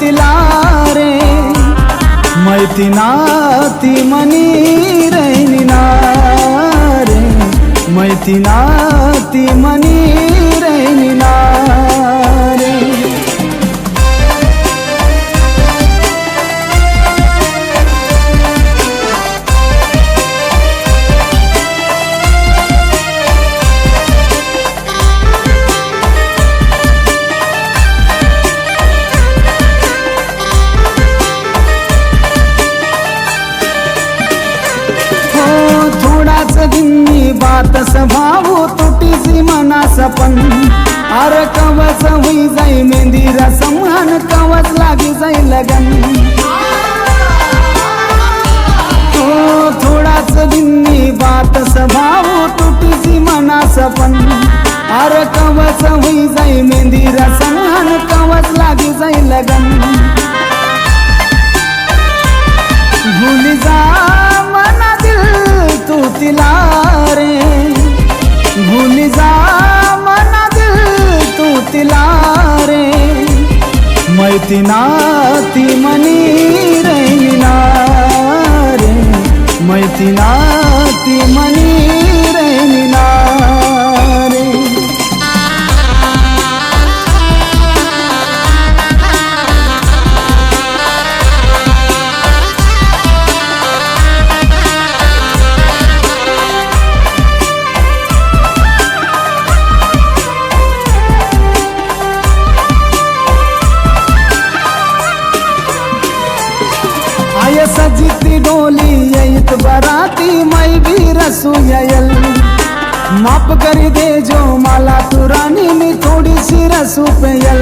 तिला रे मैती नाती मनी रैनिना रे मैती नाती मनी रैनिना रे गिन्नी बात स्वभाव तुटीसी मना सपन अर कवच हुई जाई मेहंदी रसम हन कवच लागी जाई लगन थोडाच गिन्नी बात स्वभाव तुटीसी मना सपन अर कवच हुई जाई मेहंदी रसम हन कवच लागी जाई लगन भूल जा मना दिल तू तिला रे भूल जा मना दिल तू तिला रे मैती नाती मनी रैनिना रे मैती नाती मनी रैनिना रे आय सजिती डोली येत बराती मैं भी रसू यल माफ कर दे जो माला तू रानी में थोड़ी सी रसू पेयल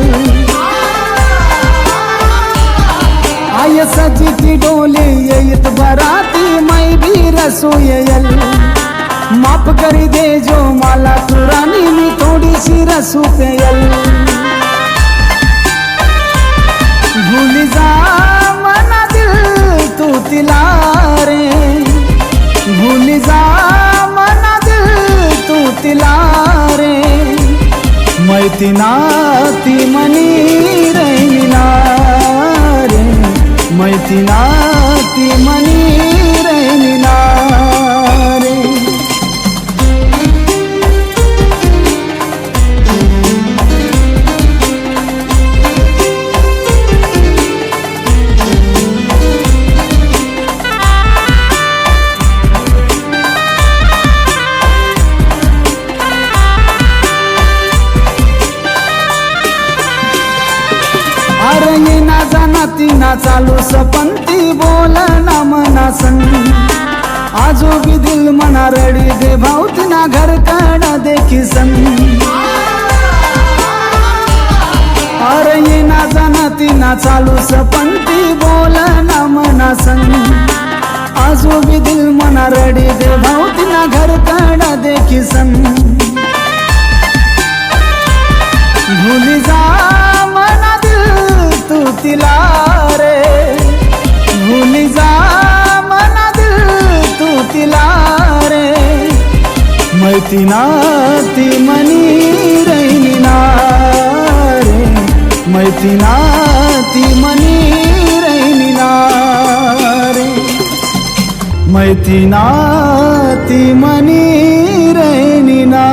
आय सजिती डोली येत बराती मैं भी रसू यल माफ कर दे जो माला तू रानी में थोड़ी सी रसू पेयल भूल जा मना दिल तू तिला रे भूल जा मना दिल तू तिला रे मैती नाती मनी रैनिना रे मैती नाती मनी रैनिना रे अरे ये ना जाना ती ना चालू सपंती बोल ना मना सन आजो भी दिल मना रडी दे भावती ना घर काढा देखी सन अरे ये ना जाना ती ना चालू सपंती बोल ना मना सन आजो भी दिल मना रडी दे भावती ना घर काढा देखी सन भूल जा मना तू तिला रे भूल जा मना दिल तू तिला रे मैती नाती मनी रैनिना रे मैती नाती मनी रैनिना रे मैती नाती मनी रैनिना।